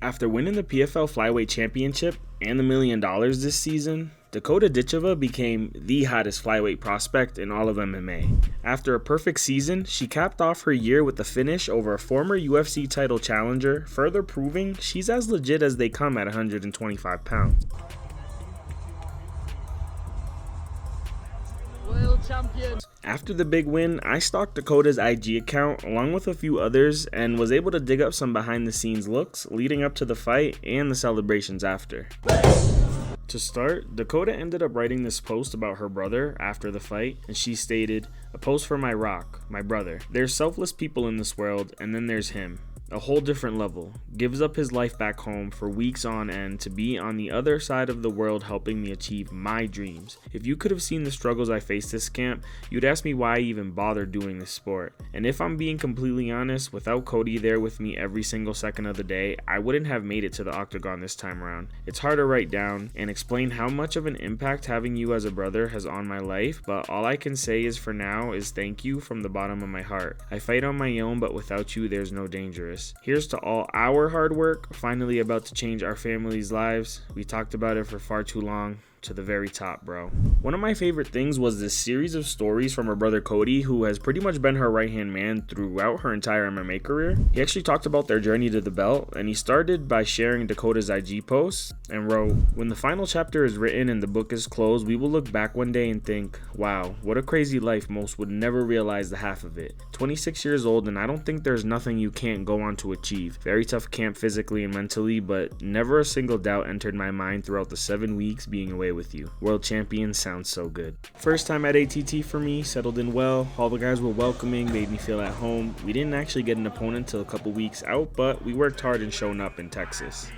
After winning the PFL Flyweight Championship and the $1 million this season, Dakota Ditcheva became the hottest flyweight prospect in all of MMA. After a perfect season, she capped off her year with a finish over a former UFC title challenger, further proving she's as legit as they come at 125 pounds. World champion. After the big win, I stalked Dakota's IG account along with a few others and was able to dig up some behind the scenes looks leading up to the fight and the celebrations after. To start, Dakota ended up writing this post about her brother after the fight, and she stated, "A post for my rock, my brother. There's selfless people in this world, and then there's him. A whole different level. Gives up his life back home for weeks on end to be on the other side of the world helping me achieve my dreams. If you could have seen the struggles I faced this camp, you'd ask me why I even bothered doing this sport. And if I'm being completely honest, without Cody there with me every single second of the day, I wouldn't have made it to the octagon this time around. It's hard to write down and explain how much of an impact having you as a brother has on my life, but all I can say is for now is thank you from the bottom of my heart. I fight on my own, but without you, there's no dangerous. Here's to all our hard work, finally about to change our families' lives. We talked about it for far too long. To the very top, bro." One of my favorite things was this series of stories from her brother Cody, who has pretty much been her right-hand man throughout her entire MMA career. He actually talked about their journey to the belt, and he started by sharing Dakota's IG posts and wrote, "When the final chapter is written and the book is closed, we will look back one day and think, wow, what a crazy life. Most would never realize the half of it. 26 years old, and I don't think there's nothing you can't go on to achieve. Very tough camp physically and mentally, but never a single doubt entered my mind throughout the 7 weeks being away with you. World champion sounds so good." First time at ATT for me, settled in well. All the guys were welcoming, made me feel at home. We didn't actually get an opponent till a couple weeks out, but we worked hard and shown up in Texas.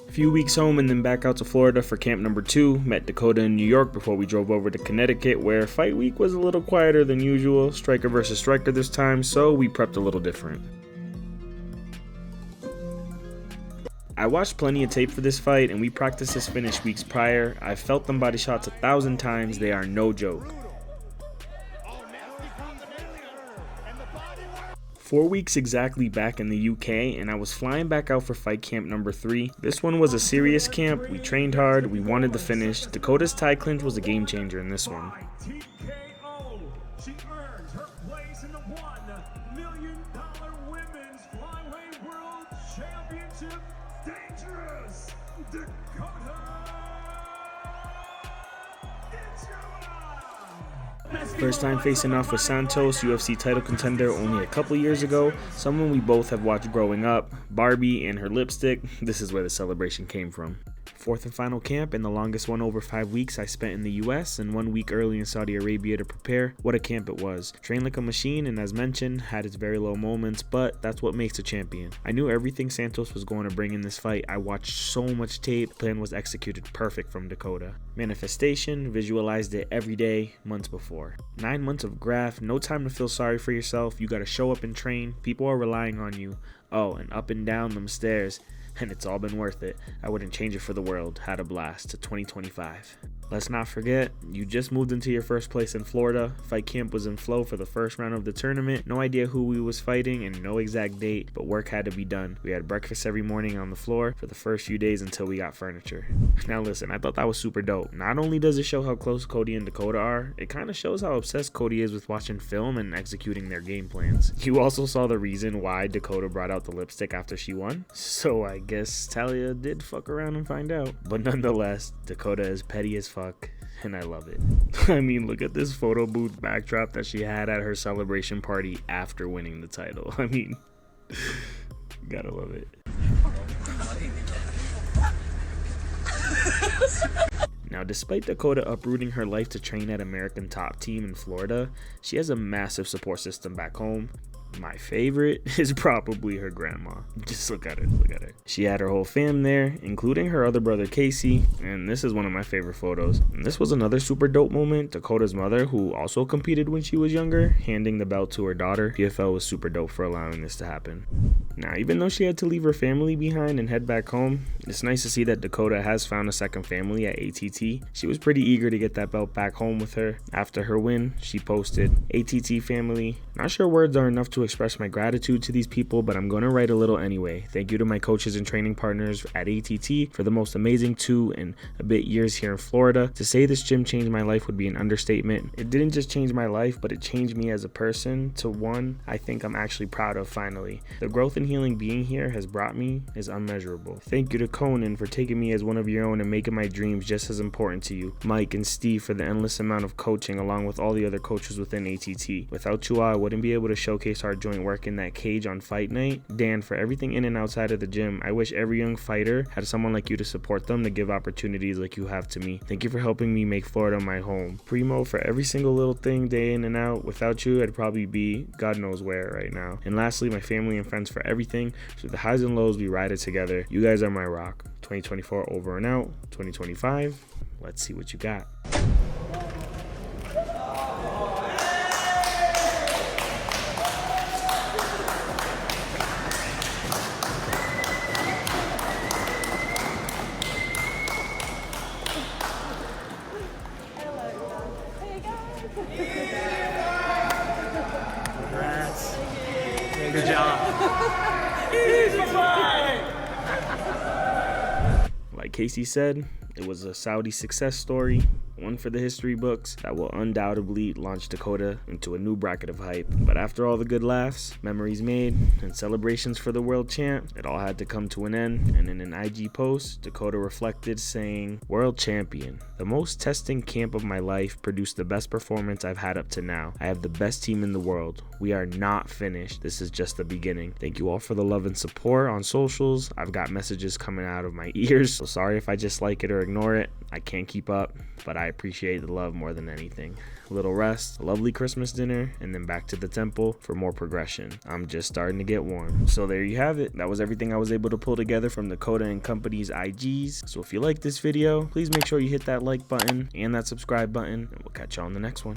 A few weeks home and then back out to Florida for camp number 2. Met Dakota in New York before we drove over to Connecticut, where fight week was a little quieter than usual. Striker versus striker this time, so we prepped a little different. I watched plenty of tape for this fight, and we practiced this finish weeks prior. I've felt them body shots 1,000 times. They are no joke. 4 weeks exactly back in the UK, and I was flying back out for fight camp number 3. This one was a serious camp. We trained hard. We wanted the finish. Dakota's tie clinch was a game changer in this one. She earned her place in the $1 million Women's Flyweight World Championship. Dangerous Dakota Ditcheva. First time facing off with Santos, UFC title contender only a couple years ago, someone we both have watched growing up. Barbie and her lipstick, this is where the celebration came from. Fourth and final camp, and the longest one over 5 weeks I spent in the US and 1 week early in Saudi Arabia to prepare. What a camp it was. Trained like a machine, and as mentioned, had its very low moments, but that's what makes a champion. I knew everything Santos was going to bring in this fight. I watched so much tape. The plan was executed perfect from Dakota. Manifestation, visualized it every day, months before. 9 months of graft, no time to feel sorry for yourself. You gotta show up and train. People are relying on you. Oh, and up and down them stairs. And it's all been worth it. I wouldn't change it for the world. Had a blast to 2025. Let's not forget, you just moved into your first place in Florida. Fight camp was in flow for the first round of the tournament. No idea who we was fighting and no exact date, but work had to be done. We had breakfast every morning on the floor for the first few days until we got furniture. Now listen, I thought that was super dope. Not only does it show how close Cody and Dakota are, it kind of shows how obsessed Cody is with watching film and executing their game plans. You also saw the reason why Dakota brought out the lipstick after she won, so I guess Talia did fuck around and find out. But nonetheless, Dakota is petty as fuck, and I love it. I mean, look at this photo booth backdrop that she had at her celebration party after winning the title. I mean, gotta love it. Now, despite Dakota uprooting her life to train at American Top Team in Florida, she has a massive support system back home. My favorite is probably her grandma. Just look at her, look at her. She had her whole fam there, including her other brother Casey, and this is one of my favorite photos. And this was another super dope moment. Dakota's mother, who also competed when she was younger, handing the belt to her daughter. PFL was super dope for allowing this to happen. Now, even though she had to leave her family behind and head back home, it's nice to see that Dakota has found a second family at ATT. She was pretty eager to get that belt back home with her. After her win, she posted, "ATT family, not sure words are enough to express my gratitude to these people, but I'm going to write a little anyway. Thank you to my coaches and training partners at ATT for the most amazing 2 and a bit years here in Florida. To say this gym changed my life would be an understatement. It didn't just change my life, but it changed me as a person to one I think I'm actually proud of finally. The growth and healing being here has brought me is unmeasurable. Thank you to Conan for taking me as one of your own and making my dreams just as important to you. Mike and Steve for the endless amount of coaching along with all the other coaches within ATT. Without you all, I wouldn't be able to showcase our joint work in that cage on fight night. Dan for everything in and outside of the gym. I wish every young fighter had someone like you to support them, to give opportunities like you have to me. Thank you for helping me make Florida my home. Primo for every single little thing day in and out. Without you, I'd probably be God knows where right now. And lastly, my family and friends for everything. Through the highs and lows, we ride it together. You guys are my rock. 2024 over and out. 2025, let's see what you got." Congrats. Good job. Like Casey said, it was a Saudi success story, one for the history books that will undoubtedly launch Dakota into a new bracket of hype. But after all the good laughs, memories made, and celebrations for the world champ, it all had to come to an end. And in an IG post, Dakota reflected saying, "World champion. The most testing camp of my life produced the best performance I've had up to now. I have the best team in the world. We are not finished. This is just the beginning. Thank you all for the love and support on socials. I've got messages coming out of my ears, so sorry if I just like it or ignore it. I can't keep up, but I appreciate the love more than anything. A little rest, a lovely Christmas dinner, and then back to the temple for more progression. I'm just starting to get warm." So there you have it. That was everything I was able to pull together from Dakota and Company's IGs. So if you like this video, please make sure you hit that like button and that subscribe button, and we'll catch you on the next one.